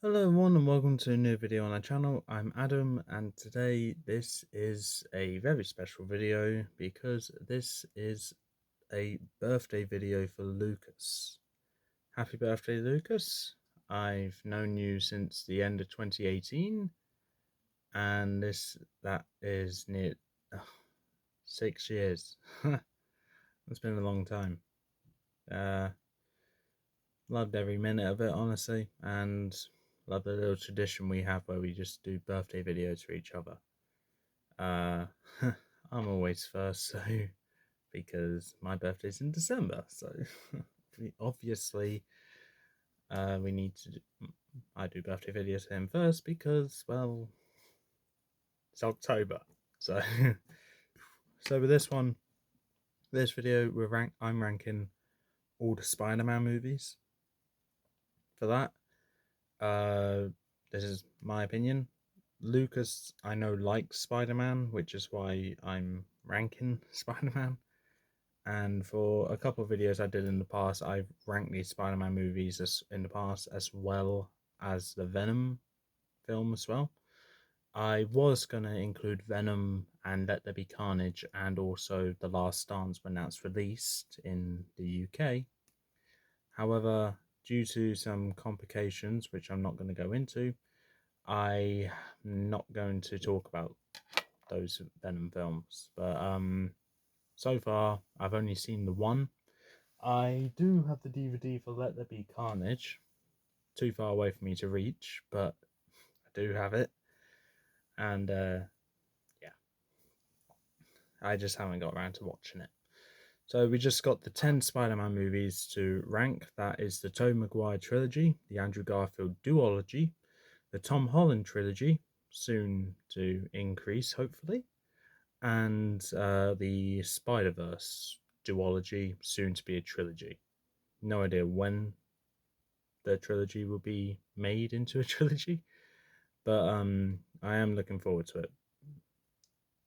Hello everyone and welcome to a new video on our channel. I'm Adam and today this is a very special video because this is a birthday video for Lucas. Happy birthday, Lucas. I've known you since the end of 2018 and that is near 6 years. It's been a long time. Uh, Loved every minute of it, honestly, and love the little tradition we have where we just do birthday videos for each other. Uh, I'm always first, so because my birthday's in December, so obviously we need to. I do birthday videos for him first because, well, it's October. So, so with this video, I'm ranking all the Spider-Man movies. For that, this is my opinion. Lucas, I know, likes Spider-Man, which is why I'm ranking Spider-Man. And for a couple of videos I did in the past, I've ranked these Spider-Man movies in the past, as well as the Venom film as well. I was going to include Venom and Let There Be Carnage and also The Last Dance when that's released in the UK. However, due to some complications, which I'm not going to go into, I'm not going to talk about those Venom films. But so far, I've only seen the one. I do have the DVD for Let There Be Carnage. Too far away for me to reach, but I do have it. And yeah, I just haven't got around to watching it. So we just got the 10 Spider-Man movies to rank. That is the Tobey Maguire trilogy, the Andrew Garfield duology, the Tom Holland trilogy, soon to increase, hopefully, and the Spider-Verse duology, soon to be a trilogy. No idea when the trilogy will be made into a trilogy, but I am looking forward to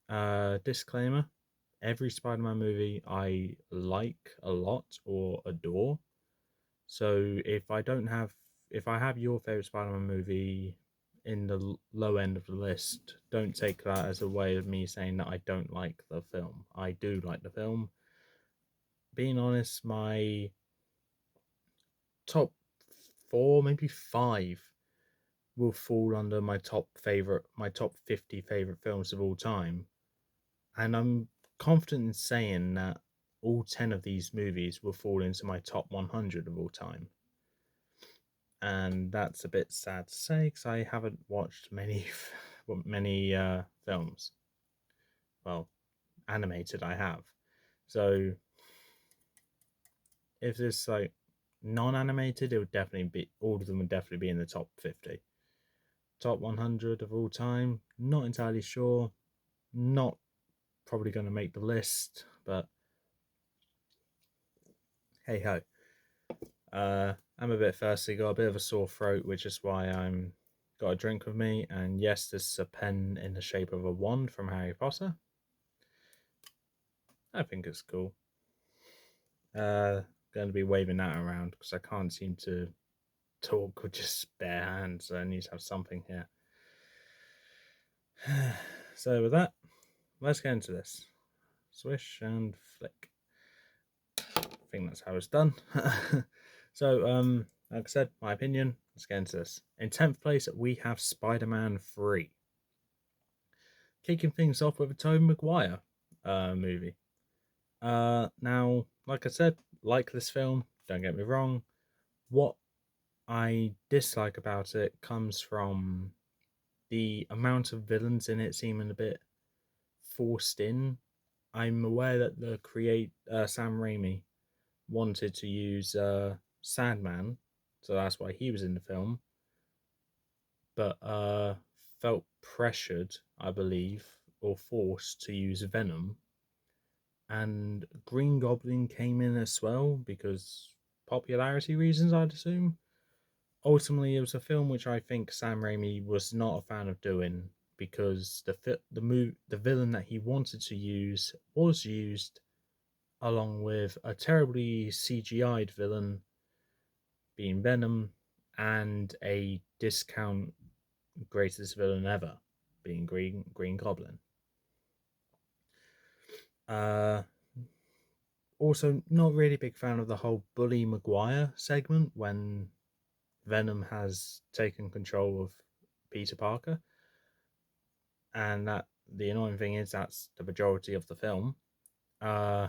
it. Disclaimer: every Spider-Man movie I like a lot or adore. So if I have your favorite Spider-Man movie in the low end of the list, don't take that as a way of me saying that I don't like the film. I do like the film. Being honest, my top four, maybe five, will fall under my top 50 favorite films of all time. And I'm confident in saying that all 10 of these movies will fall into my top 100 of all time. And that's a bit sad to say because I haven't watched many films. Well, animated I have. So if it's like non-animated, it would definitely be, all of them would definitely be in the top 50. Top 100 of all time, not entirely sure. Not probably going to make the list, but hey ho. I'm a bit thirsty, got a bit of a sore throat, which is why I'm got a drink with me. And yes, this is a pen in the shape of a wand from Harry Potter. I think it's cool. Going to be waving that around because I can't seem to talk with just bare hands, so I need to have something here. So with that, let's get into this. Swish and flick. I think that's how it's done. So, like I said, my opinion, let's get into this. In 10th place, we have Spider-Man 3. Kicking things off with a Tobey Maguire movie. Now, like I said, like this film, don't get me wrong. What I dislike about it comes from the amount of villains in it seeming a bit forced in. I'm aware that the Sam Raimi wanted to use Sandman, so that's why he was in the film, but felt pressured, I believe, or forced to use Venom. And Green Goblin came in as well because popularity reasons, I'd assume. Ultimately, it was a film which I think Sam Raimi was not a fan of doing because the villain that he wanted to use was used along with a terribly CGI'd villain being Venom, and a discount greatest villain ever, being Green Goblin. Uh, Also, not really big fan of the whole Bully Maguire segment when Venom has taken control of Peter Parker, and that the annoying thing is that's the majority of the film. Uh,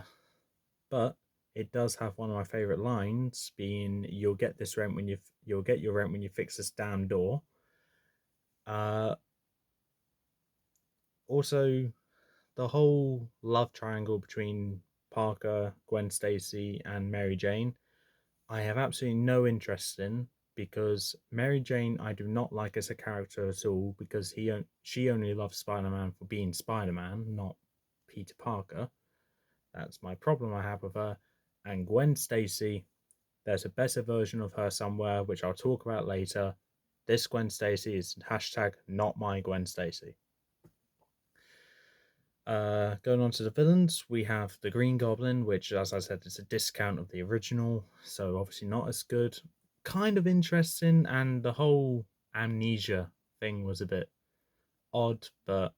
but it does have one of my favorite lines, being "You'll get this rent when you'll get your rent when you fix this damn door." Uh, Also, the whole love triangle between Parker, Gwen Stacy, and Mary Jane, I have absolutely no interest in, because Mary Jane I do not like as a character at all, because she only loves Spider-Man for being Spider-Man, not Peter Parker. That's my problem I have with her. And Gwen Stacy, there's a better version of her somewhere, which I'll talk about later. This Gwen Stacy is hashtag not my Gwen Stacy. Going on to the villains, we have the Green Goblin, which, as I said, is a discount of the original, so obviously not as good. Kind of interesting, and the whole amnesia thing was a bit odd, but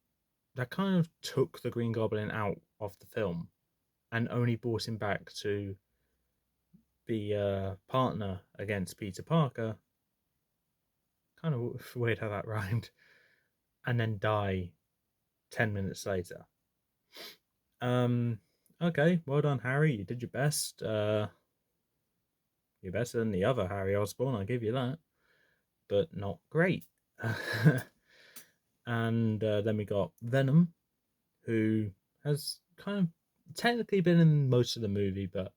that kind of took the Green Goblin out of the film and only brought him back to be a partner against Peter Parker. Kind of weird how that rhymed. And then die 10 minutes later. Um, okay, well done, Harry. You did your best. You're better than the other Harry Osborn, I'll give you that. But not great. And then we got Venom, who has kind of technically been in most of the movie, but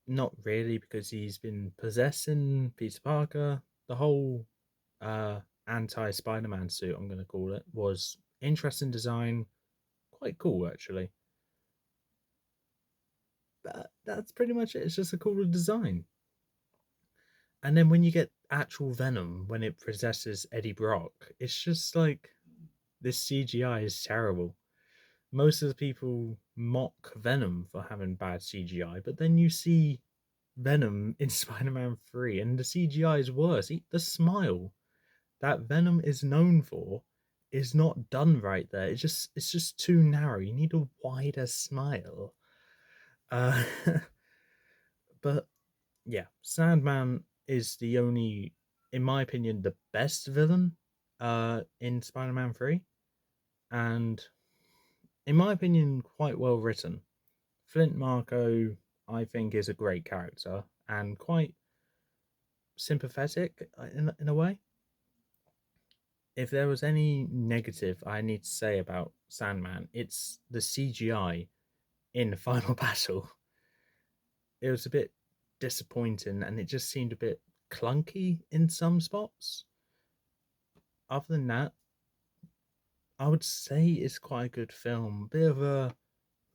not really, because he's been possessing Peter Parker. The whole anti Spider-Man suit, I'm going to call it, was interesting design, quite cool actually. But that's pretty much it. It's just a cooler design. And then when you get actual Venom, when it possesses Eddie Brock, it's just like this CGI is terrible. Most of the people mock Venom for having bad CGI, but then you see Venom in Spider-Man 3 and the CGI is worse. The smile that Venom is known for is not done right there. It's just too narrow. You need a wider smile. Uh, but yeah, Sandman is the only, in my opinion, the best villain in Spider-Man 3, and in my opinion, quite well written. Flint Marko, I think, is a great character and quite sympathetic in a way. If there was any negative I need to say about Sandman, it's the CGI in the final battle. It was a bit disappointing and it just seemed a bit clunky in some spots. Other than that, I would say it's quite a good film. Bit of a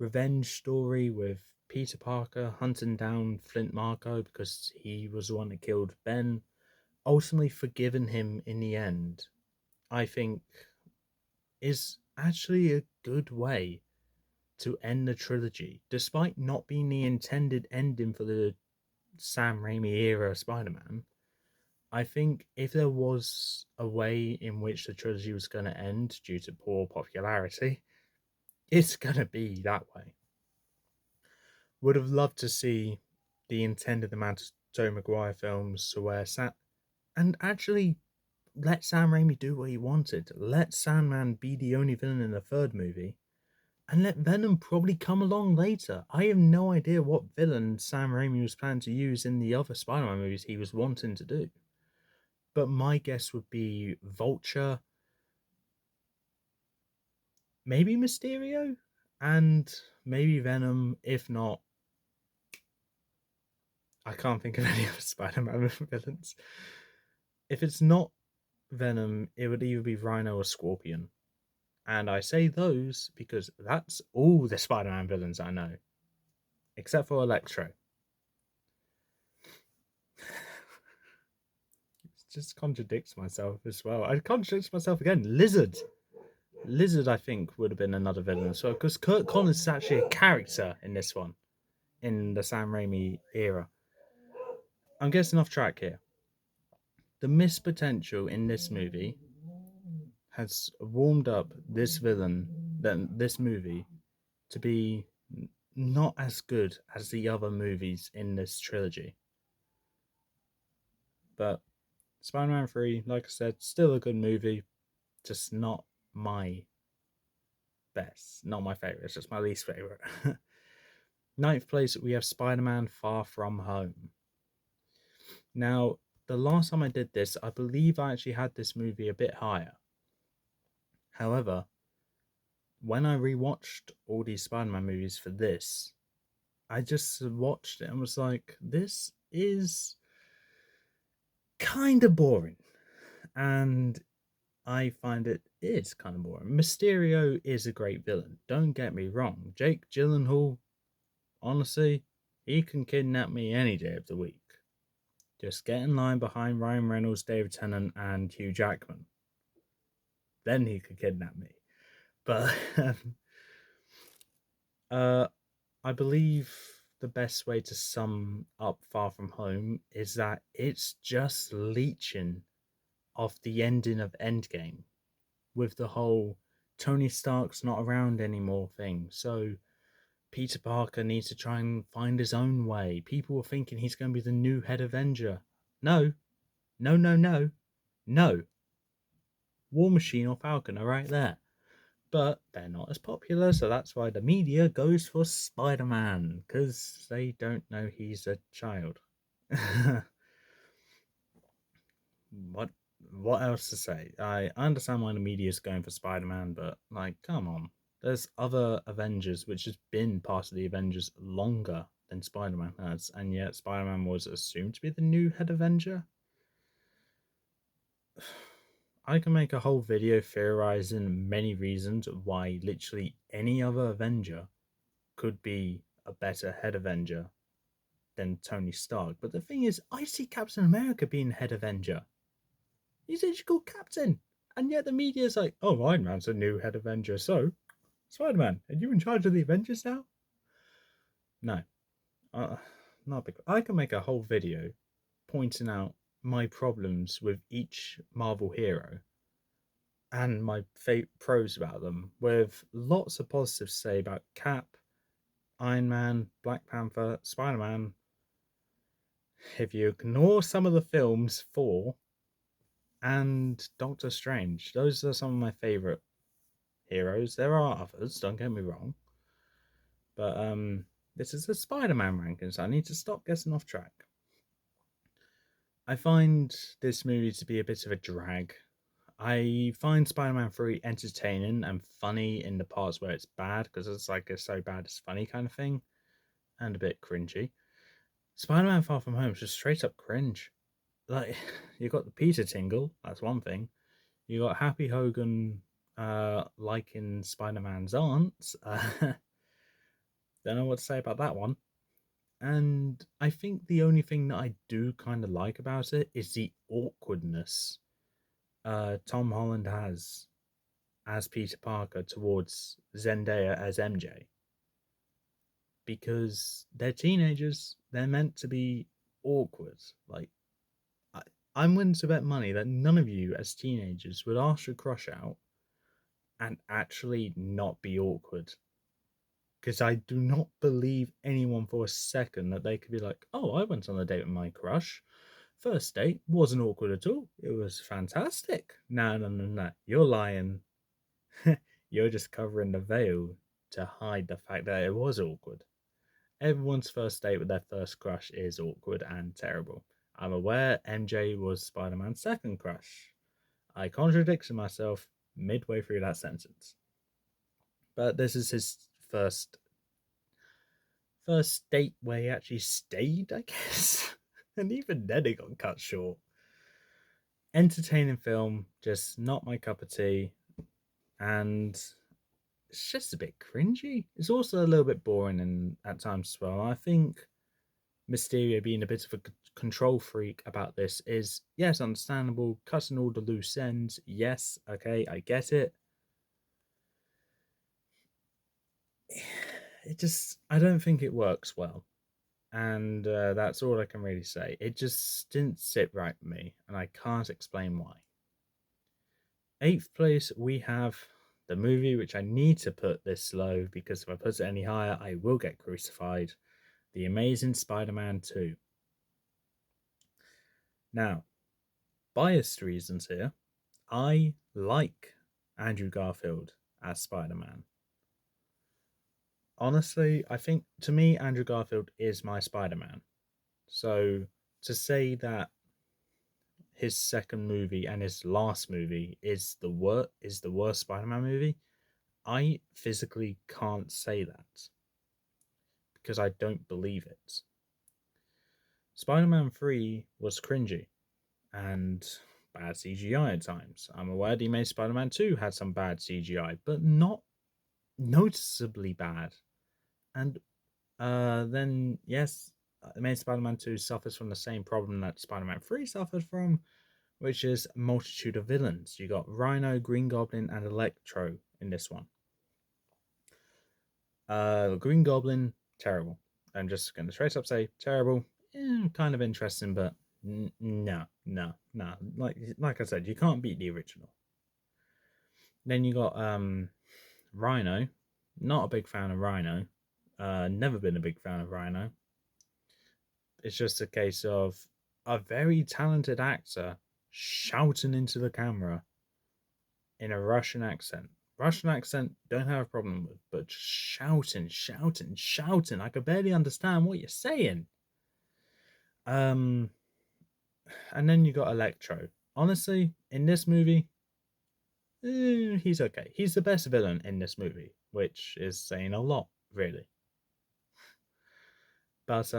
revenge story with Peter Parker hunting down Flint Marko because he was the one that killed Ben, ultimately forgiving him in the end. I think is actually a good way to end the trilogy, despite not being the intended ending for the Sam Raimi era Spider-Man. I think if there was a way in which the trilogy was going to end due to poor popularity, it's going to be that way. Would have loved to see the intended amount of Tobey Maguire films to where and actually let Sam Raimi do what he wanted. Let Sandman be the only villain in the third movie, and let Venom probably come along later. I have no idea what villain Sam Raimi was planning to use in the other Spider-Man movies he was wanting to do. But my guess would be Vulture, maybe Mysterio, and maybe Venom. If not, I can't think of any other Spider-Man villains. If it's not Venom, it would either be Rhino or Scorpion. And I say those because that's all the Spider-Man villains I know, except for Electro. It just contradicts myself as well. I contradict myself again. Lizard. Lizard, I think, would have been another villain as well, because Kurt Connors is actually a character in this one, in the Sam Raimi era. I'm getting off track here. The missed potential in this movie has warmed up this villain, then this movie, to be not as good as the other movies in this trilogy. But Spider-Man 3, like I said, still a good movie, just not my best, not my favorite. It's just my least favorite. Ninth place, we have Spider-Man Far From Home. Now, the last time I did this, I believe I actually had this movie a bit higher. However, when I rewatched all these Spider-Man movies for this, I just watched it and was like, this is kind of boring. And I find it is kind of boring. Mysterio is a great villain. Don't get me wrong. Jake Gyllenhaal, honestly, he can kidnap me any day of the week. Just get in line behind Ryan Reynolds, David Tennant, and Hugh Jackman. Then he could kidnap me. But I believe the best way to sum up Far From Home is that it's just leeching off the ending of Endgame with the whole Tony Stark's not around anymore thing. So Peter Parker needs to try and find his own way. People were thinking he's going to be the new head Avenger. No, no, no, no, no. War Machine or Falcon are right there. But they're not as popular, so that's why the media goes for Spider-Man, because they don't know he's a child. what what else to say? I understand why the media is going for Spider-Man, but like, come on. There's other Avengers which has been part of the Avengers longer than Spider-Man has, and yet Spider-Man was assumed to be the new head Avenger. I can make a whole video theorizing many reasons why literally any other Avenger could be a better head Avenger than Tony Stark. But the thing is, I see Captain America being head Avenger. He's actually called Captain. And yet the media is like, oh, Iron Man's a new head Avenger, so Spider-Man, are you in charge of the Avengers now? No. Not big. I can make a whole video pointing out my problems with each Marvel hero and my pros about them, with lots of positives to say about Cap, Iron Man, Black Panther, Spider-Man. If you ignore some of the films, Thor and Doctor Strange, those are some of my favorite heroes. There are others, don't get me wrong, but this is the Spider-Man ranking, so I need to stop getting off track. I find this movie to be a bit of a drag. I find Spider-Man 3 entertaining and funny in the parts where it's bad, because it's like a so bad it's funny kind of thing, and a bit cringy. Spider-Man Far From Home is just straight up cringe. Like, you got the Peter tingle, that's one thing. You got Happy Hogan liking Spider-Man's aunt. Don't know what to say about that one. And I think the only thing that I do kind of like about it is the awkwardness Tom Holland has as Peter Parker towards Zendaya as MJ. Because they're teenagers, they're meant to be awkward. Like, I'm willing to bet money that none of you as teenagers would ask your crush out and actually not be awkward. Because I do not believe anyone for a second that they could be like, oh, I went on a date with my crush. First date wasn't awkward at all. It was fantastic. No, no, no, no. You're lying. You're just covering the veil to hide the fact that it was awkward. Everyone's first date with their first crush is awkward and terrible. I'm aware MJ was Spider-Man's second crush. I contradicted myself midway through that sentence. But this is his first date where he actually stayed, I guess. And even then it got cut short. Entertaining film, just not my cup of tea. And it's just a bit cringy. It's also a little bit boring at times as well. I think Mysterio being a bit of a control freak about this is, yes, understandable. Cutting all the loose ends, yes, okay, I get it. I don't think it works well. and that's all I can really say. It just didn't sit right with me, and I can't explain why. Eighth place, we have the movie which I need to put this low because if I put it any higher, I will get crucified. The Amazing Spider-Man 2. Now, biased reasons here. I like Andrew Garfield as Spider-Man. Honestly, I think to me, Andrew Garfield is my Spider-Man. So to say that his second movie and his last movie is the worst Spider-Man movie, I physically can't say that because I don't believe it. Spider-Man 3 was cringy and bad CGI at times. I'm aware the Amazing Spider-Man 2 had some bad CGI, but not noticeably bad. And then, yes, Amazing Spider-Man 2 suffers from the same problem that Spider-Man 3 suffered from, which is a multitude of villains. You got Rhino, Green Goblin, and Electro in this one. Green Goblin, terrible. I'm just going to straight up say terrible. Kind of interesting, but no. Like I said, you can't beat the original. Then you got Rhino. Not a big fan of Rhino. Never been a big fan of Rhino. It's just a case of a very talented actor shouting into the camera in a Russian accent. Russian accent, don't have a problem with, but shouting. I could barely understand what you're saying. And then you got Electro. Honestly, in this movie, he's okay. He's the best villain in this movie, which is saying a lot, really. But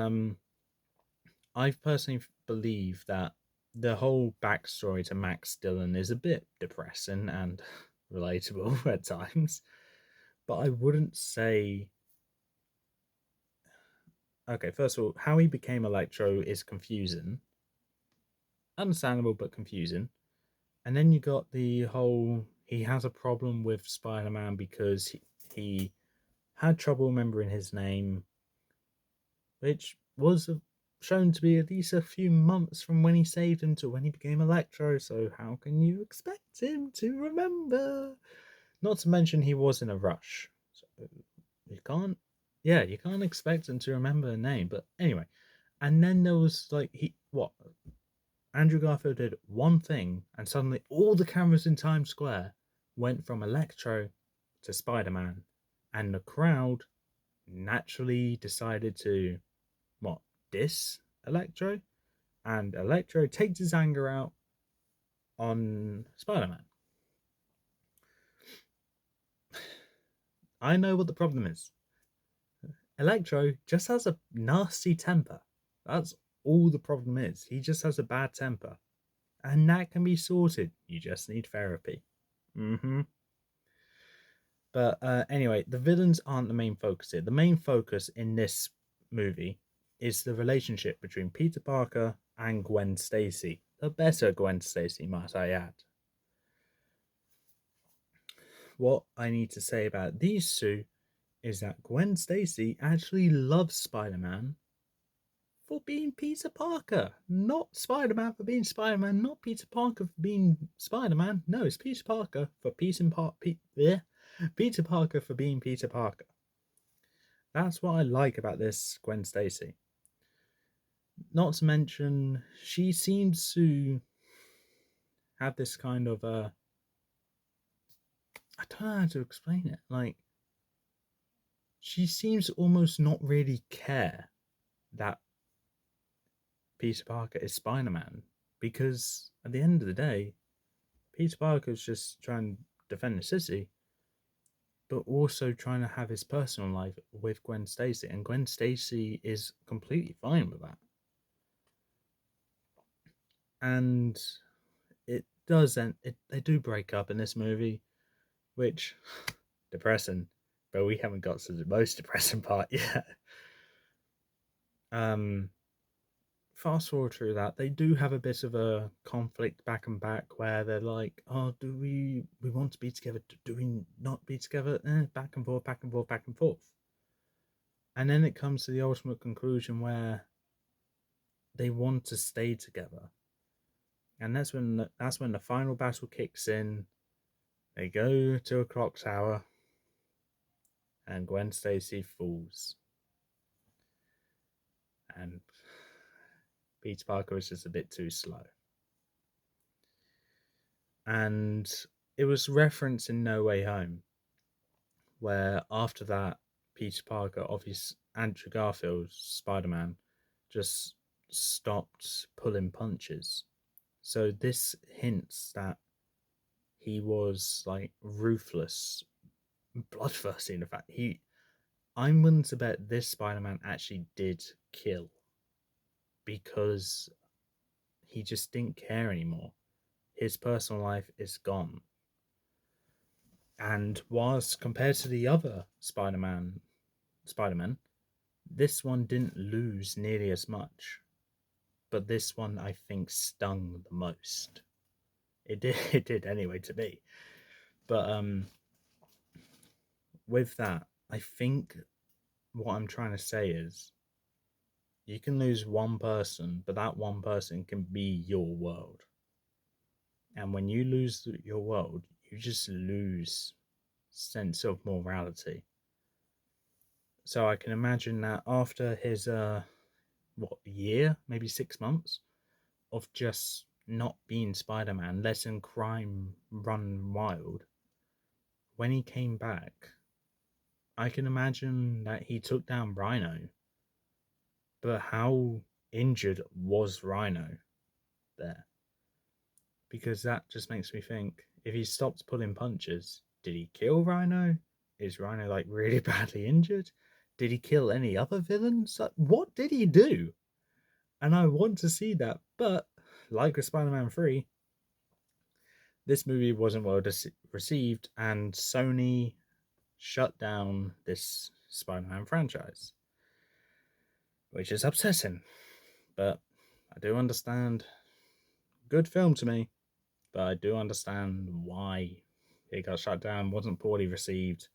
I personally believe that the whole backstory to Max Dillon is a bit depressing and relatable at times. But I wouldn't say. Okay, first of all, how he became Electro is confusing. Understandable, but confusing. And then you got the whole he has a problem with Spider-Man because he had trouble remembering his name, which was shown to be at least a few months from when he saved him to when he became Electro, so how can you expect him to remember? Not to mention he was in a rush, so you can't expect him to remember a name. But anyway, and then there was like Andrew Garfield did one thing, and suddenly all the cameras in Times Square went from Electro to Spider-Man, and the crowd naturally decided to diss Electro, and Electro takes his anger out on Spider-Man. I know what the problem is. Electro just has a nasty temper. That's all the problem is. He just has a bad temper. And that can be sorted. You just need therapy. But anyway, the villains aren't the main focus here. The main focus in this movie is the relationship between Peter Parker and Gwen Stacy. The better Gwen Stacy, might I add. What I need to say about these two is that Gwen Stacy actually loves Spider-Man for being Peter Parker, not Spider-Man for being Spider-Man, not Peter Parker for being Spider-Man. No, it's Peter Parker for Peter Parker for being Peter Parker. That's what I like about this Gwen Stacy. Not to mention, she seems to have this kind of I don't know how to explain it. Like, she seems to almost not really care that Peter Parker is Spider-Man, because at the end of the day, Peter Parker is just trying to defend the city, but also trying to have his personal life with Gwen Stacy, and Gwen Stacy is completely fine with that. And it does end. They do break up in this movie, which depressing, but we haven't got to the most depressing part yet. Fast forward through that, they do have a bit of a conflict back and back where they're like, oh, do we want to be together? Do we not be together? Back and forth. And then it comes to the ultimate conclusion where they want to stay together. And that's when the final battle kicks in. They go to a clock tower, and Gwen Stacy falls. And Peter Parker is just a bit too slow. And it was referenced in No Way Home, where after that, Peter Parker, obviously Andrew Garfield's Spider-Man, just stopped pulling punches. So this hints that he was like ruthless, bloodthirsty. In fact, I'm willing to bet this Spider-Man actually did kill because he just didn't care anymore. His personal life is gone. And whilst compared to the other Spider-Man, this one didn't lose nearly as much. But this one I think stung the most. It did anyway to me. But with that, I think what I'm trying to say is you can lose one person, but that one person can be your world. And when you lose your world, you just lose sense of morality. So I can imagine that after his year, maybe 6 months of just not being Spider-Man, letting crime run wild, when he came back, I can imagine that he took down Rhino. But how injured was Rhino there? Because that just makes me think, if he stopped pulling punches, did he kill Rhino? Is Rhino like really badly injured? Did he kill any other villains? Like, what did he do? And I want to see that, but like with Spider-Man 3, this movie wasn't well received, and Sony shut down this Spider-Man franchise, which is upsetting. But I do understand. Good film to me, but I do understand why it got shut down, wasn't poorly received.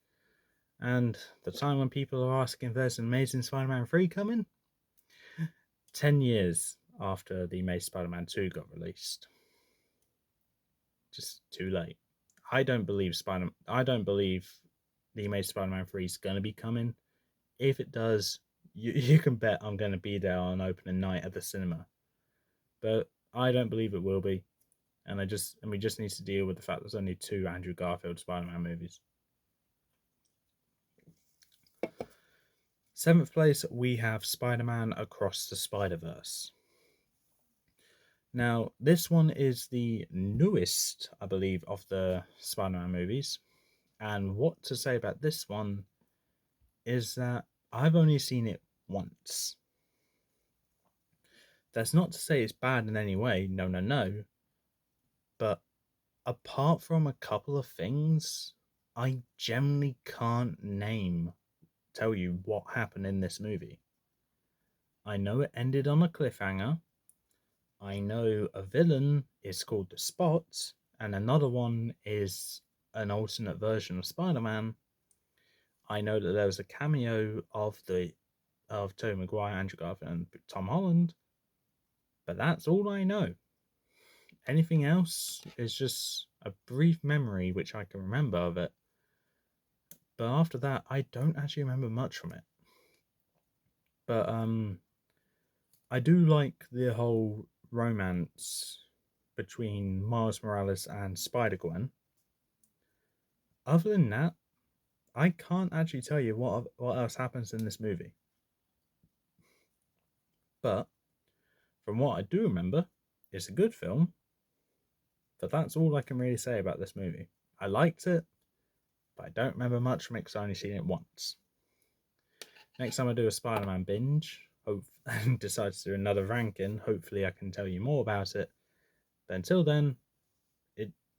And the time when people are asking if there's an Amazing Spider-Man 3 coming, 10 years after the Amazing Spider-Man 2 got released. Just too late. I don't believe the Amazing Spider-Man 3 is going to be coming. If it does, you can bet I'm going to be there on opening night at the cinema. But I don't believe it will be. And we just need to deal with the fact there's only 2 Andrew Garfield Spider-Man movies. 7th place, we have Spider-Man Across the Spider-Verse. Now, this one is the newest, I believe, of the Spider-Man movies. And what to say about this one is that I've only seen it once. That's not to say it's bad in any way, no. But apart from a couple of things, I generally can't tell you what happened in this movie. I know it ended on a cliffhanger. I know a villain is called the Spot, and another one is an alternate version of Spider-Man. I know that there was a cameo of Tobey Maguire, Andrew Garfield, and Tom Holland, but that's all I know. Anything else is just a brief memory which I can remember of it. But after that, I don't actually remember much from it. But I do like the whole romance between Miles Morales and Spider-Gwen. Other than that, I can't actually tell you what else happens in this movie. But from what I do remember, it's a good film. But that's all I can really say about this movie. I liked it, but I don't remember much from it because I only seen it once. Next time I do a Spider-Man binge, and decide to do another ranking, hopefully I can tell you more about it. But until then,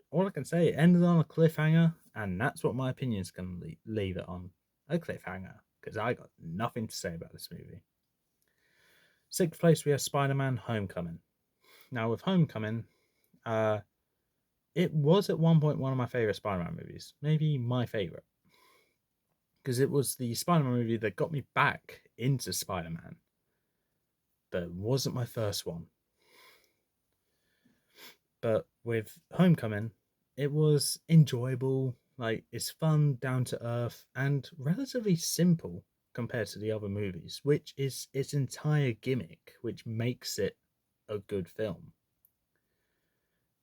all I can say, it ended on a cliffhanger, and that's what my opinion is going to leave it on. A cliffhanger, because I got nothing to say about this movie. 6th place, we have Spider-Man Homecoming. Now, with Homecoming, it was at one point one of my favourite Spider-Man movies. Maybe my favourite. because it was the Spider-Man movie that got me back into Spider-Man, but it wasn't my first one. But with Homecoming, it was enjoyable. Like, it's fun, down to earth, and relatively simple compared to the other movies, which is its entire gimmick, which makes it a good film.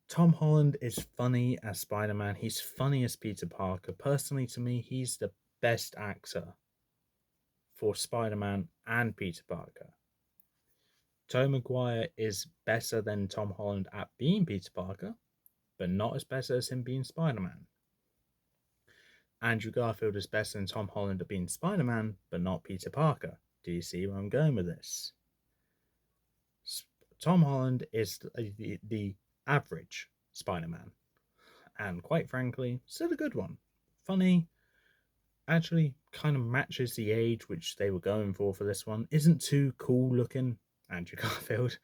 Tom Holland is funny as Spider-Man. He's funny as Peter Parker. Personally, to me, he's the best actor for Spider-Man and Peter Parker. Tobey Maguire is better than Tom Holland at being Peter Parker, but not as better as him being Spider-Man. Andrew Garfield is better than Tom Holland at being Spider-Man, but not Peter Parker. Do you see where I'm going with this? Tom Holland is the average Spider-Man, and quite frankly, still a good one. Funny, actually kind of matches the age which they were going for this one. Isn't too cool looking, Andrew Garfield,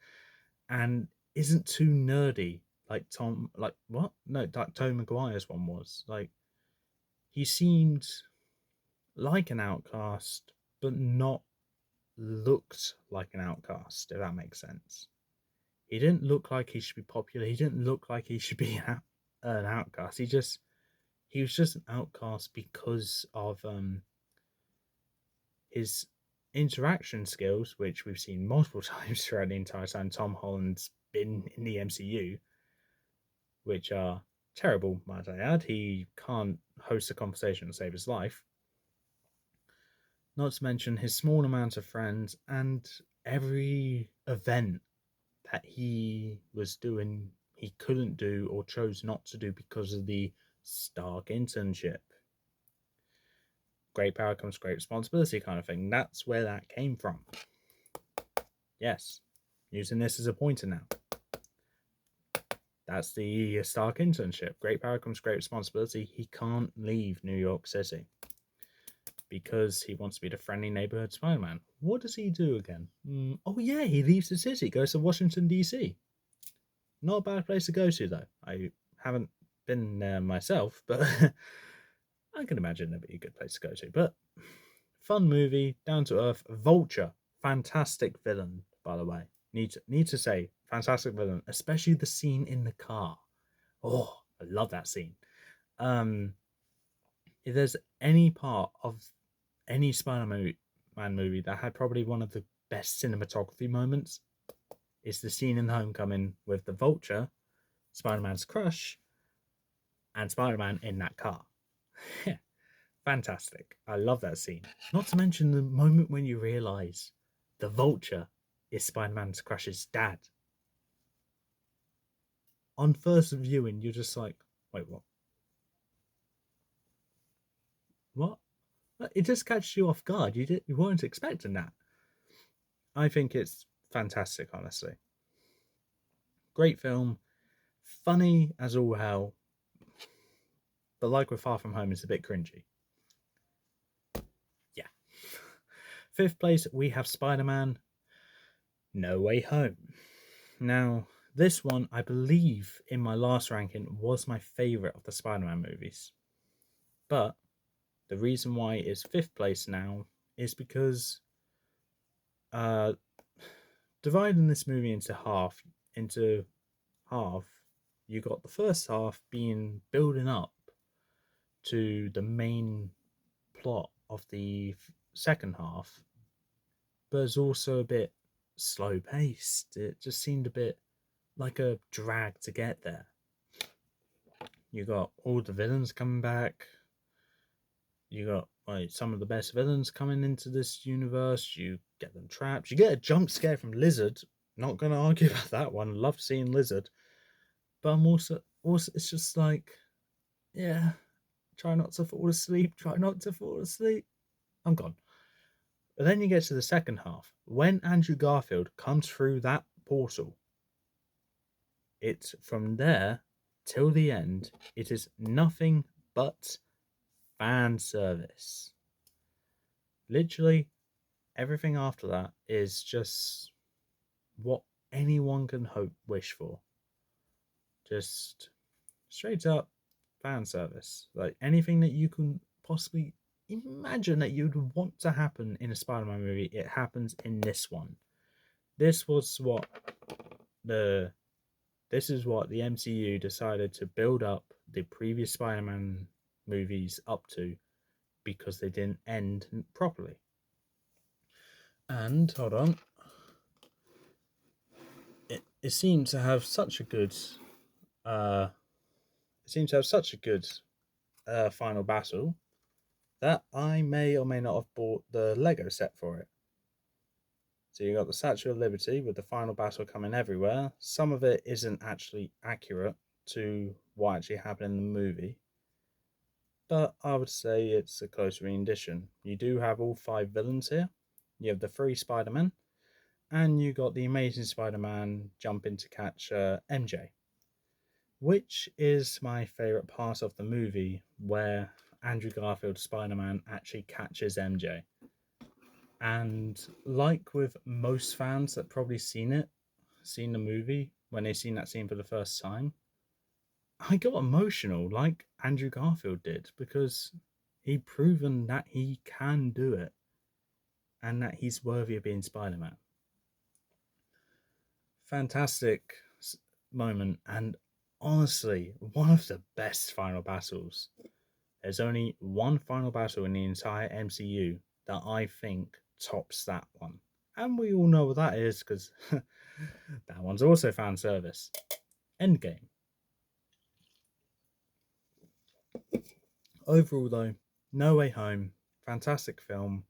and isn't too nerdy like Tom. Like what? No, like Tobey Maguire's one was. Like, he seemed like an outcast, but not looked like an outcast. If that makes sense. He didn't look like he should be popular. He didn't look like he should be an outcast. He was just an outcast because of his interaction skills, which we've seen multiple times throughout the entire time Tom Holland's been in the MCU, which are terrible, might I add. He can't host a conversation to save his life. Not to mention his small amount of friends and every event that he was doing, he couldn't do or chose not to do because of the Stark internship. Great power comes great responsibility kind of thing. That's where that came from. Yes, using this as a pointer now. That's the Stark internship. Great power comes great responsibility. He can't leave New York City because he wants to be the friendly neighborhood Spider-Man. What does he do again? Oh yeah, he leaves the city, goes to Washington, D.C. Not a bad place to go to, though. I haven't been there myself, but I can imagine it'd be a good place to go to. But fun movie, down to earth. Vulture, fantastic villain, by the way. Need to say, fantastic villain, especially the scene in the car. Oh, I love that scene. If there's any part of any Spider-Man movie that had probably one of the best cinematography moments, it's the scene in Homecoming with the Vulture, Spider-Man's crush, and Spider-Man in that car. Fantastic. I love that scene. Not to mention the moment when you realise the Vulture is Spider-Man's crush's dad. On first viewing, you're just like, wait, what? What? It just catches you off guard. You weren't expecting that. I think it's fantastic, honestly. Great film. Funny as all hell. But like with Far From Home, it's a bit cringy. Yeah. Fifth place, we have Spider-Man No Way Home. Now, this one, I believe, in my last ranking, was my favourite of the Spider-Man movies. But the reason why it's fifth place now is because dividing this movie into half, you got the first half being building up to the main plot of the second half, but it's also a bit slow paced. It just seemed a bit like a drag to get there. You got all the villains coming back. You got like some of the best villains coming into this universe. You get them trapped. You get a jump scare from Lizard. Not gonna argue about that one. Love seeing Lizard, but I'm also it's just like, yeah, try not to fall asleep. Try not to fall asleep. I'm gone. But then you get to the second half. When Andrew Garfield comes through that portal, it's from there till the end. It is nothing but fan service. Literally, everything after that is just what anyone can wish for. Just straight up fan service. Like anything that you can possibly imagine that you'd want to happen in a Spider-Man movie, it happens in this one. This was what the this is what the MCU decided to build up the previous Spider-Man movies up to because they didn't end properly. And hold on, it seems to have such a good final battle that I may or may not have bought the Lego set for it. So you got the Statue of Liberty with the final battle coming everywhere. Some of it isn't actually accurate to what actually happened in the movie, but I would say it's a close rendition. You do have all 5 villains here. You have the 3 Spider-Men, and you got the Amazing Spider-Man jumping to catch MJ, which is my favourite part of the movie, where Andrew Garfield's Spider-Man actually catches MJ. And like with most fans that probably seen the movie, when they seen that scene for the first time, I got emotional like Andrew Garfield did, because he'd proven that he can do it and that he's worthy of being Spider-Man. Fantastic moment, and honestly, one of the best final battles. There's only one final battle in the entire MCU that I think tops that one. And we all know what that is, because that one's also fan service. Endgame. Overall, though, No Way Home, fantastic film.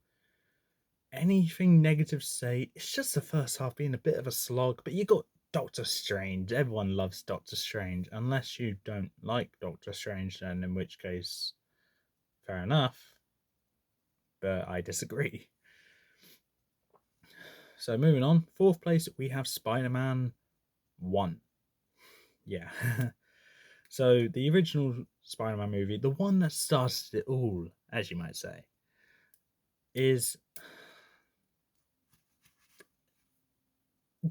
Anything negative to say? It's just the first half being a bit of a slog, but you got Doctor Strange. Everyone loves Doctor Strange, unless you don't like Doctor Strange, then in which case, fair enough. But I disagree. So moving on, 4th place we have Spider-Man 1. Yeah. So the original Spider-Man movie, the one that started it all, as you might say, is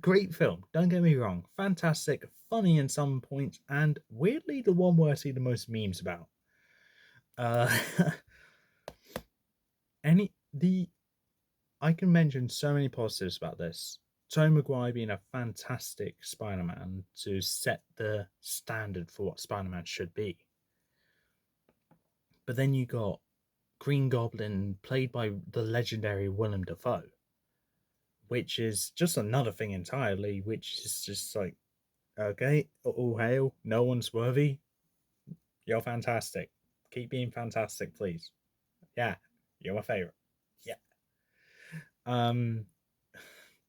great film. Don't get me wrong, fantastic, funny in some points, and weirdly the one where I see the most memes about. I can mention so many positives about this. Tobey Maguire being a fantastic Spider-Man to set the standard for what Spider-Man should be. But then you got Green Goblin played by the legendary Willem Dafoe, which is just another thing entirely, which is just like, okay, all hail, no one's worthy. You're fantastic. Keep being fantastic, please. Yeah, you're my favorite. Yeah.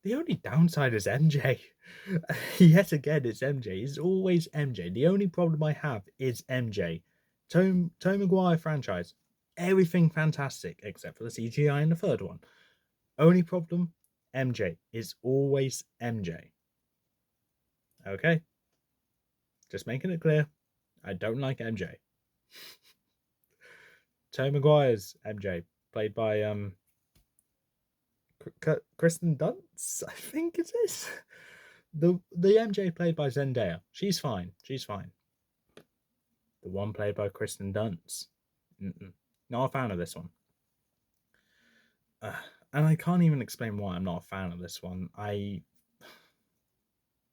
The only downside is MJ. Yet again, it's MJ. It's always MJ. The only problem I have is MJ. Tobey Maguire franchise, everything fantastic except for the CGI in the 3rd one. Only problem, MJ is always MJ. Okay? Just making it clear, I don't like MJ. Tobey Maguire's MJ, played by Kristen Dunst, I think it is. The MJ played by Zendaya, she's fine. She's fine. The one played by Kristen Dunst, not a fan of this one. And I can't even explain why I'm not a fan of this one.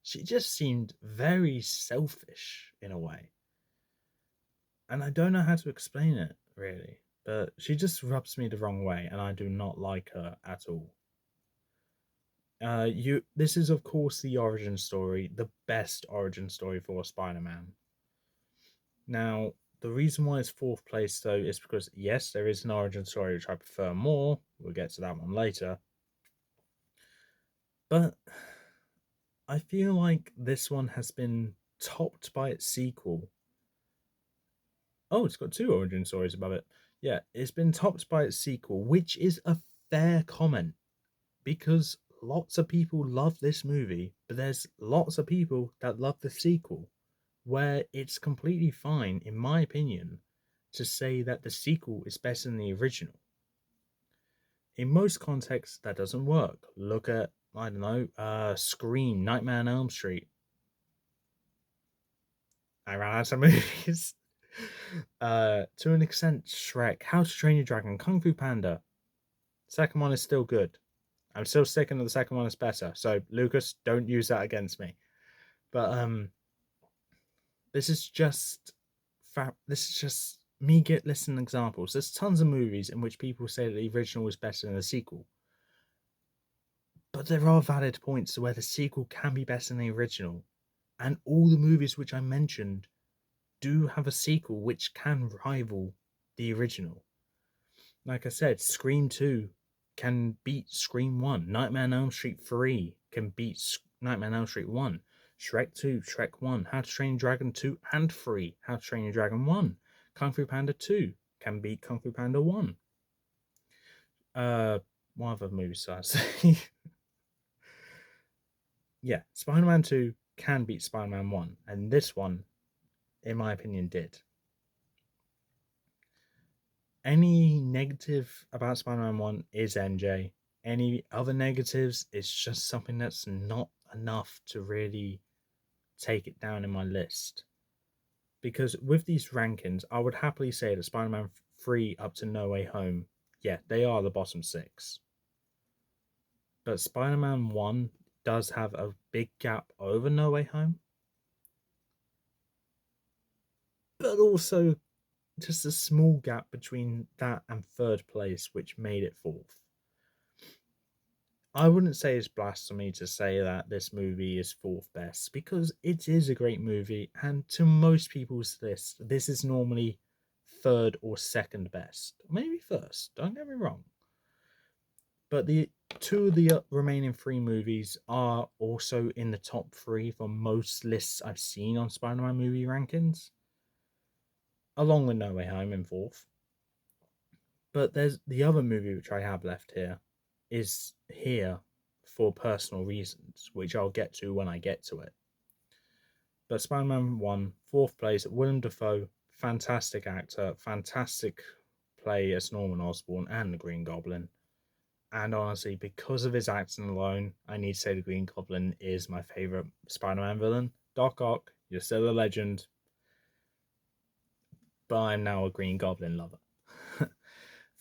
She just seemed very selfish in a way. And I don't know how to explain it, really. But she just rubs me the wrong way, and I do not like her at all. This is, of course, the origin story, the best origin story for Spider-Man. Now, the reason why it's 4th place, though, is because, yes, there is an origin story which I prefer more. We'll get to that one later. But I feel like this one has been topped by its sequel. Oh, it's got 2 origin stories above it. Yeah, it's been topped by its sequel, which is a fair comment, because lots of people love this movie, but there's lots of people that love the sequel, where it's completely fine, in my opinion, to say that the sequel is better than the original. In most contexts, that doesn't work. Look at, I don't know, Scream, Nightmare on Elm Street. I ran out of movies. To an extent, Shrek, How to Train Your Dragon, Kung Fu Panda. Second one is still good. I'm still sticking to the second one is better. So Lucas, don't use that against me. But this is just this is just me listing examples. There's tons of movies in which people say that the original was better than the sequel. But there are valid points to where the sequel can be better than the original. And all the movies which I mentioned do have a sequel which can rival the original. Like I said, Scream 2 can beat Scream 1. Nightmare on Elm Street 3 can beat Nightmare on Elm Street 1. Shrek 2, Shrek 1, How to Train Your Dragon 2 and 3, How to Train Your Dragon 1. Kung Fu Panda 2 can beat Kung Fu Panda 1. What other movies did I say? Yeah, Spider-Man 2 can beat Spider-Man 1, and this one, in my opinion, did. Any negative about Spider-Man 1 is MJ. Any other negatives is just something that's not enough to really take it down in my list. Because with these rankings, I would happily say that Spider-Man 3 up to No Way Home, yeah, they are the bottom 6. But Spider-Man 1 does have a big gap over No Way Home. But also just a small gap between that and third place, which made it fourth. I wouldn't say it's blasphemy to say that this movie is fourth best, because it is a great movie, and to most people's list, this is normally third or second best. Maybe first, don't get me wrong. But the two of the remaining 3 movies are also in the top 3 for most lists I've seen on Spider-Man movie rankings, along with No Way Home in fourth. But there's the other movie which I have left here is here for personal reasons, which I'll get to when I get to it. But Spider-Man 1, fourth place, Willem Dafoe, fantastic actor, fantastic play as Norman Osborn and the Green Goblin. And honestly, because of his acting alone, I need to say the Green Goblin is my favourite Spider-Man villain. Doc Ock, you're still a legend, but I'm now a Green Goblin lover.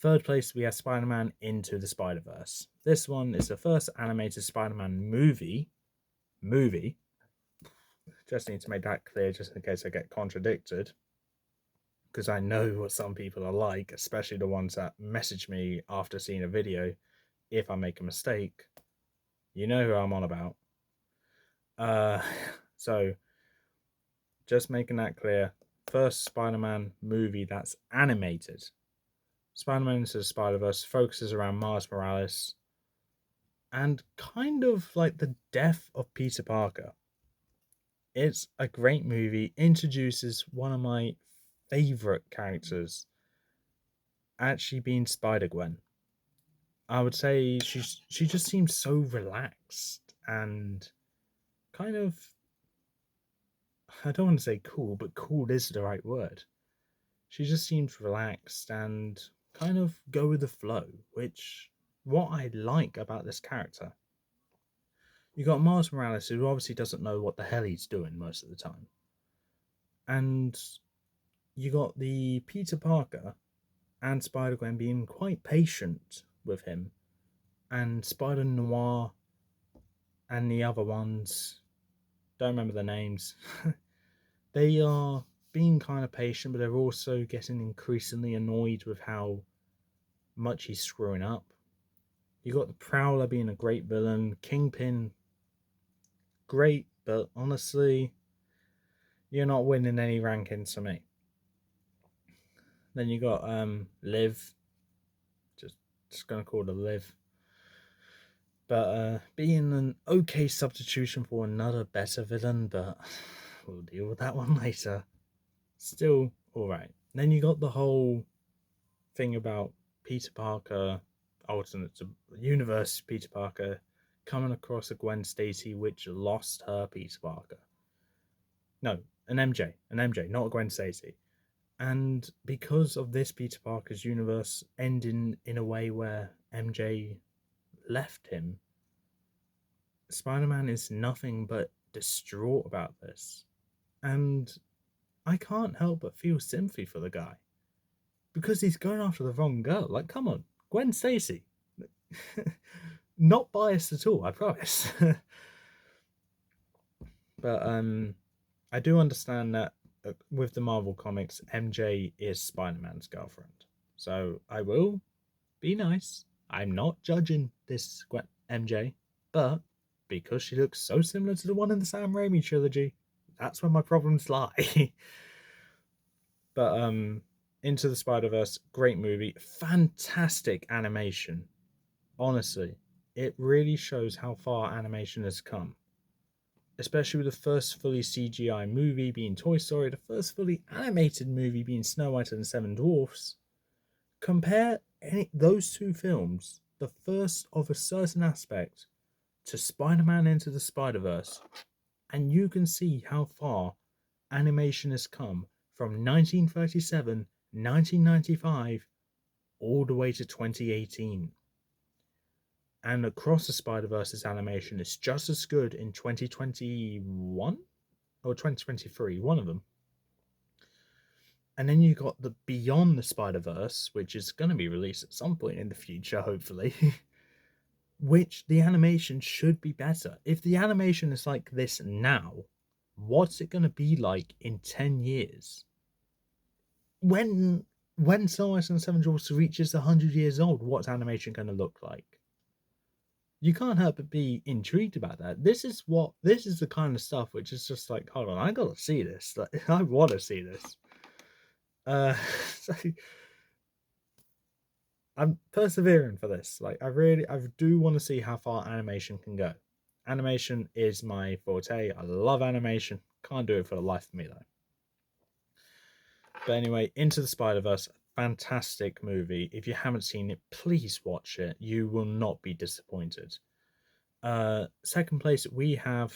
Third place, we have Spider-Man Into the Spider-Verse. This one is the first animated Spider-Man movie. Just need to make that clear just in case I get contradicted. Because I know what some people are like, especially the ones that message me after seeing a video if I make a mistake. You know who I'm on about. So, just making that clear. First Spider-Man movie that's animated. Spider-Man Into the Spider-Verse focuses around Miles Morales and kind of like the death of Peter Parker. It's a great movie, introduces one of my favorite characters, actually being Spider-Gwen. I would say she just seems so relaxed and kind of, I don't want to say cool, but cool is the right word. She just seems relaxed and kind of go with the flow, which what I like about this character. You got Miles Morales, who obviously doesn't know what the hell he's doing most of the time. And you got the Peter Parker and Spider-Gwen being quite patient with him. And Spider-Noir and the other ones, don't remember the names, they are being kind of patient, but they're also getting increasingly annoyed with how much he's screwing up. You got the Prowler being a great villain, Kingpin, great, but honestly, you're not winning any rankings for me. Then you got Liv, just gonna call her Liv, but being an okay substitution for another better villain, but we'll deal with that one later. Still alright. Then you got the whole thing about Peter Parker, alternate universe Peter Parker, coming across a Gwen Stacy which lost her Peter Parker. No, an MJ, not a Gwen Stacy. And because of this Peter Parker's universe ending in a way where MJ left him, Spider-Man is nothing but distraught about this. And I can't help but feel sympathy for the guy because he's going after the wrong girl. Like, come on, Gwen Stacy. Not biased at all, I promise. But I do understand that with the Marvel comics, MJ is Spider-Man's girlfriend. So I will be nice. I'm not judging this MJ, but because she looks so similar to the one in the Sam Raimi trilogy, that's where my problems lie. But Into the Spider-Verse, great movie, fantastic animation. Honestly, it really shows how far animation has come. Especially with the first fully CGI movie being Toy Story, the first fully animated movie being Snow White and the Seven Dwarfs. Compare those two films, the first of a certain aspect, to Spider-Man Into the Spider-Verse, and you can see how far animation has come from 1937, 1995, all the way to 2018. And Across the Spider-Verse's animation is just as good in 2021 or 2023, one of them. And then you got the Beyond the Spider-Verse, which is going to be released at some point in the future, hopefully. Which the animation should be better. If the animation is like this now, what's it going to be like in 10 years? When Snow White and the Seven Dwarfs reaches 100 years old, what's animation going to look like? You can't help but be intrigued about that. This is the kind of stuff which is just like, hold on, I gotta see this. Like, I want to see this. So I'm persevering for this. Like, I do want to see how far animation can go. Animation is my forte. I love animation. Can't do it for the life of me though. But anyway, Into the Spider-Verse, fantastic movie. If you haven't seen it, please watch it. You will not be disappointed. Second place, we have.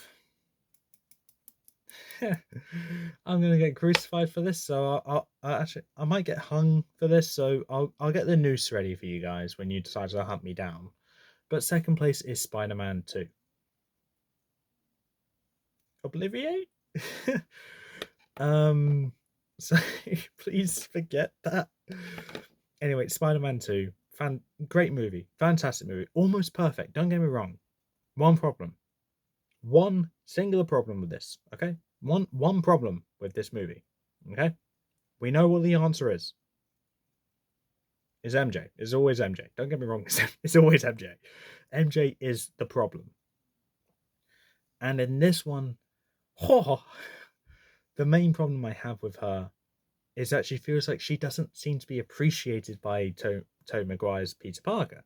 I'm gonna get crucified for this, so I might get hung for this. So I'll get the noose ready for you guys when you decide to hunt me down. But second place is Spider-Man 2. Obliviate? So please forget that. Anyway, Spider-Man 2, great movie, fantastic movie, almost perfect. Don't get me wrong. One problem. One singular problem with this, okay? One problem with this movie. Okay? We know what the answer is. It's MJ. It's always MJ. Don't get me wrong, it's always MJ. MJ is the problem. And in this one, oh, the main problem I have with her is that she feels like she doesn't seem to be appreciated by Tobey Maguire's Peter Parker.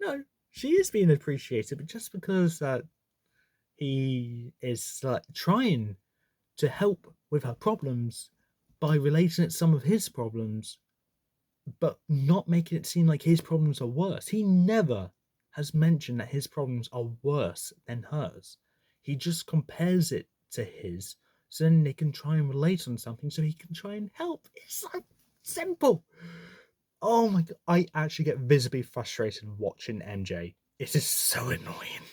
No, she is being appreciated, but just because he is trying to help with her problems by relating it to some of his problems, but not making it seem like his problems are worse. He never has mentioned that his problems are worse than hers. He just compares it to his, so then they can try and relate on something so he can try and help. It's so simple. Oh my god, I actually get visibly frustrated watching MJ. It is so annoying.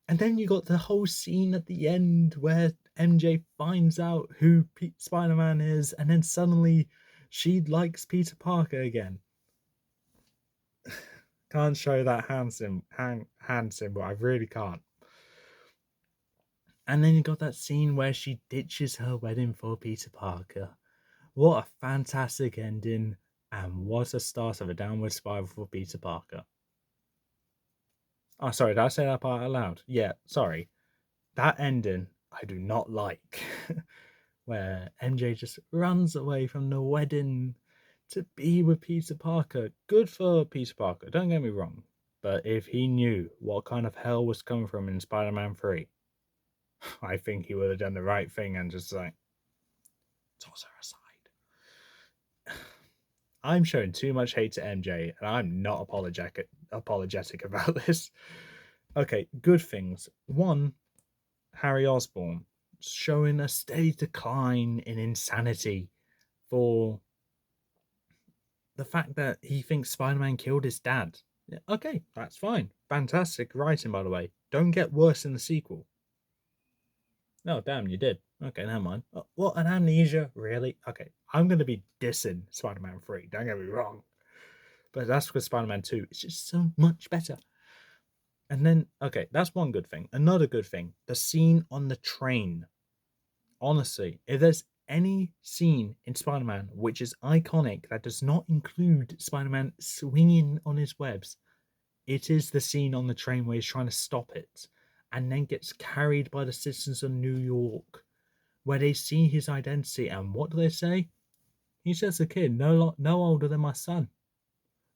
And then you got the whole scene at the end where MJ finds out who Spider-Man is, and then suddenly she likes Peter Parker again. Can't show that hand symbol. I really can't. And then you got that scene where she ditches her wedding for Peter Parker. What a fantastic ending, and what a start of a downward spiral for Peter Parker. Oh, sorry, did I say that part out loud? Yeah, sorry. That ending I do not like. Where MJ just runs away from the wedding to be with Peter Parker. Good for Peter Parker, don't get me wrong. But if he knew what kind of hell was coming from in Spider-Man 3, I think he would have done the right thing and just like toss her aside. I'm showing too much hate to MJ, and I'm not apologetic about this. Okay, good things. One, Harry Osborn showing a steady decline in insanity for the fact that he thinks Spider-Man killed his dad. Yeah, okay, that's fine. Fantastic writing, by the way. Don't get worse in the sequel. Oh, damn, you did. Okay, never mind. Oh, what, an amnesia? Really? Okay, I'm going to be dissing Spider Man 3. Don't get me wrong. But that's because Spider Man 2 is just so much better. And then, okay, that's one good thing. Another good thing, the scene on the train. Honestly, if there's any scene in Spider Man which is iconic that does not include Spider Man swinging on his webs, it is the scene on the train where he's trying to stop it and then gets carried by the citizens of New York, where they see his identity. And what do they say? He's just a kid, no older than my son.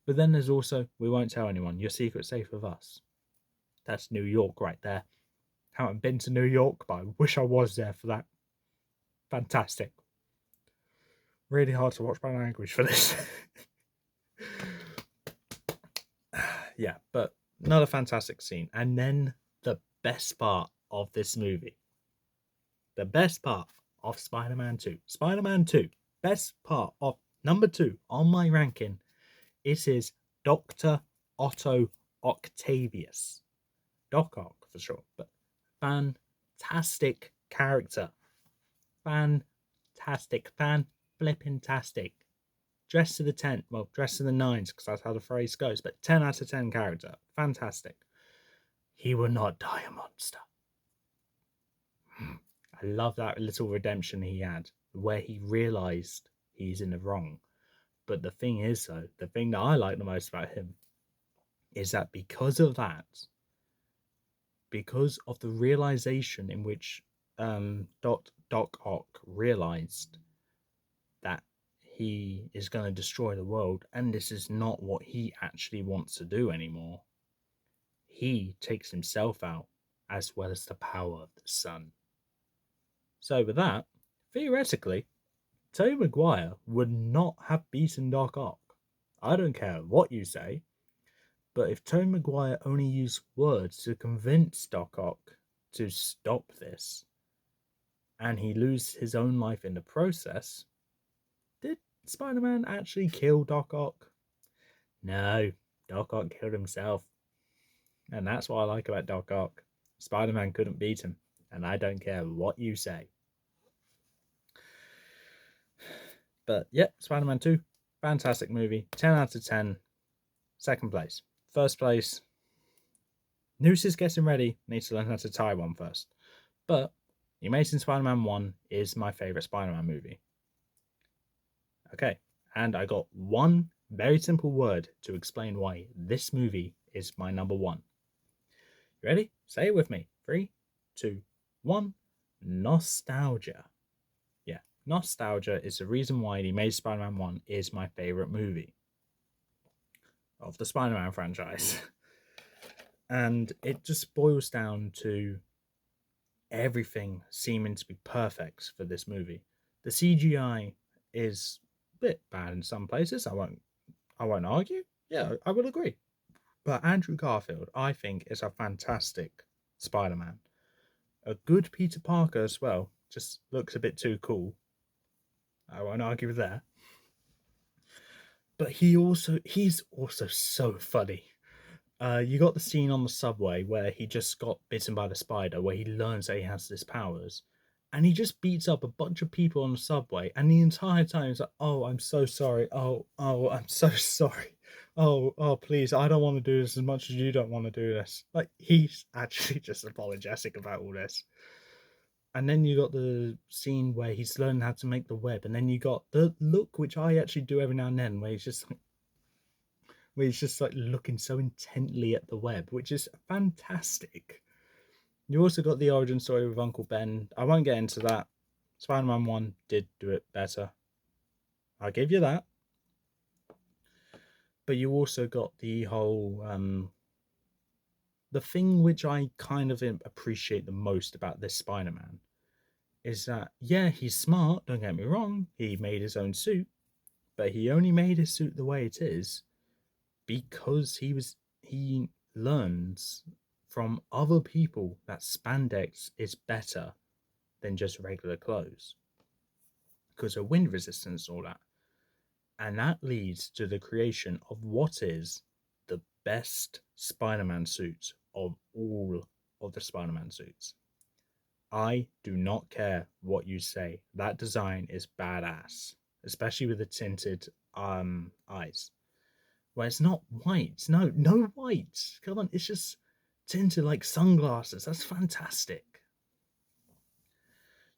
But then there's also, we won't tell anyone, your secret's safe with us. That's New York right there. Haven't been to New York, but I wish I was there for that. Fantastic. Really hard to watch my language for this. Yeah, but another fantastic scene. And then the best part of this movie. The best part of Spider Man 2. Spider Man 2. Best part of number 2 on my ranking. It is Dr. Otto Octavius. Doc Ock for sure, but fantastic character. Fantastic. Fan flipping tastic. Dressed to the 10, well, dressed to the 9s, because that's how the phrase goes, but 10 out of 10 character. Fantastic. He will not die a monster. I love that little redemption he had, where he realized he's in the wrong. But the thing is, though, the thing that I like the most about him is that because of that, because of the realization in which Doc Ock realized that he is going to destroy the world and this is not what he actually wants to do anymore, he takes himself out as well as the power of the sun. So, with that, theoretically, Tobey Maguire would not have beaten Doc Ock. I don't care what you say, but if Tobey Maguire only used words to convince Doc Ock to stop this, and he loses his own life in the process, did Spider-Man actually kill Doc Ock? No, Doc Ock killed himself. And that's what I like about Doc Ock. Spider-Man couldn't beat him, and I don't care what you say. But yep, Spider-Man 2, fantastic movie. 10 out of 10. Second place. First place, Noose is getting ready. Needs to learn how to tie one first. But The Amazing Spider-Man 1 is my favorite Spider-Man movie. Okay, and I got one very simple word to explain why this movie is my number one. You ready? Say it with me. 3, 2, 1. Nostalgia. Yeah, nostalgia is the reason why The Amazing Spider-Man 1 is my favorite movie of the Spider-Man franchise. And it just boils down to everything seeming to be perfect for this movie. The CGI is a bit bad in some places. I won't argue. Yeah, I will agree. But Andrew Garfield, I think, is a fantastic Spider-Man. A good Peter Parker as well. Just looks a bit too cool. I won't argue with that. But he's also so funny. You got the scene on the subway where he just got bitten by the spider, where he learns that he has his powers, and he just beats up a bunch of people on the subway, and the entire time he's like, "Oh, I'm so sorry. Oh, I'm so sorry. Oh, please, I don't want to do this as much as you don't want to do this." Like he's actually just apologetic about all this. And then you got the scene where he's learning how to make the web, and then you got the look, which I actually do every now and then, where he's just like looking so intently at the web, which is fantastic. You also got the origin story with Uncle Ben. I won't get into that. Spider-Man 1 did do it better. I'll give you that. But you also got the whole the thing which I kind of appreciate the most about this Spider-Man is that, yeah, he's smart, don't get me wrong. He made his own suit, but he only made his suit the way it is because he learns from other people that spandex is better than just regular clothes because of wind resistance and all that. And that leads to the creation of what is the best Spider-Man suit of all of the Spider-Man suits. I do not care what you say. That design is badass, especially with the tinted eyes. Where it's not white. No, no white. Come on, it's just tinted like sunglasses. That's fantastic.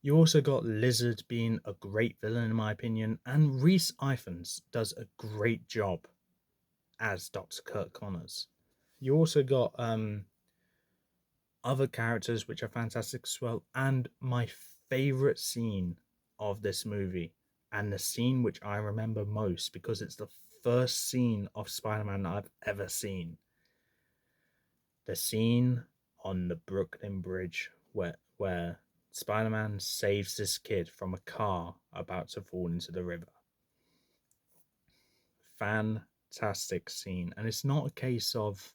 You also got Lizard being a great villain, in my opinion, and Rhys Ifans does a great job as Dr. Kurt Connors. You also got other characters which are fantastic as well, and my favorite scene of this movie, and the scene which I remember most because it's the first scene of Spider-Man that I've ever seen. The scene on the Brooklyn Bridge where Spider-Man saves this kid from a car about to fall into the river. Fantastic scene. And it's not a case of,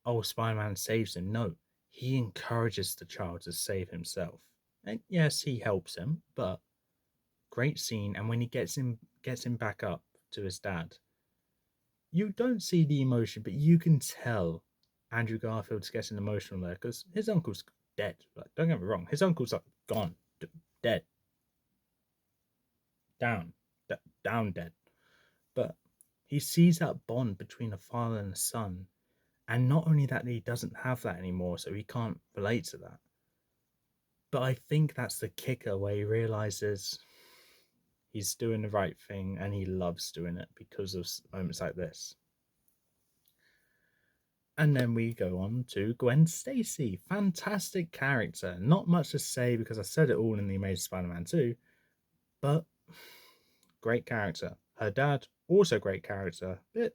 oh, Spider-Man saves him. No, he encourages the child to save himself. And yes, he helps him, but great scene. And when he gets him back up to his dad, you don't see the emotion, but you can tell Andrew Garfield's getting emotional there because his uncle's dead. Like, don't get me wrong, his uncle's like gone, dead, down, down, dead. But he sees that bond between a father and a son, and not only that, he doesn't have that anymore, so he can't relate to that. But I think that's the kicker where he realizes he's doing the right thing and he loves doing it because of moments like this. And then we go on to Gwen Stacy. Fantastic character. Not much to say because I said it all in The Amazing Spider-Man 2, but great character. Her dad, also great character. Bit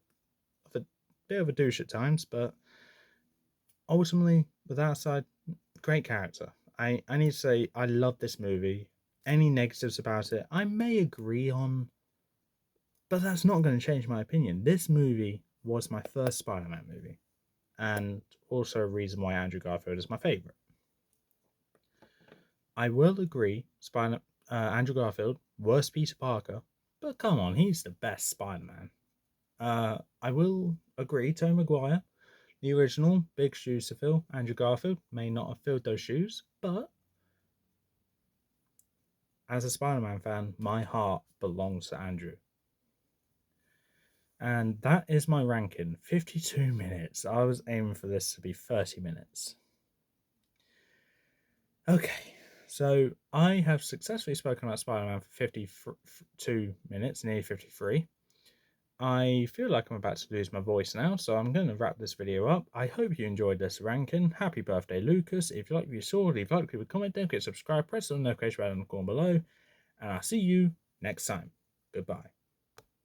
of a douche at times, but ultimately, with that aside, great character. I need to say, I love this movie. Any negatives about it, I may agree on, but that's not going to change my opinion. This movie was my first Spider-Man movie, and also a reason why Andrew Garfield is my favorite. I will agree, Andrew Garfield, worst Peter Parker, but come on, he's the best Spider-Man. I will agree, Tobey Maguire, the original, big shoes to fill. Andrew Garfield may not have filled those shoes, but as a Spider-Man fan, my heart belongs to Andrew. And that is my ranking, 52 minutes. I was aiming for this to be 30 minutes. Okay, so I have successfully spoken about Spider-Man for 52 minutes, nearly 53. I feel like I'm about to lose my voice now, so I'm going to wrap this video up. I hope you enjoyed this ranking. Happy birthday, Lucas. If you like what you saw, leave a like, leave a comment, don't forget to subscribe, press the notification bell in the corner below, and I'll see you next time. Goodbye.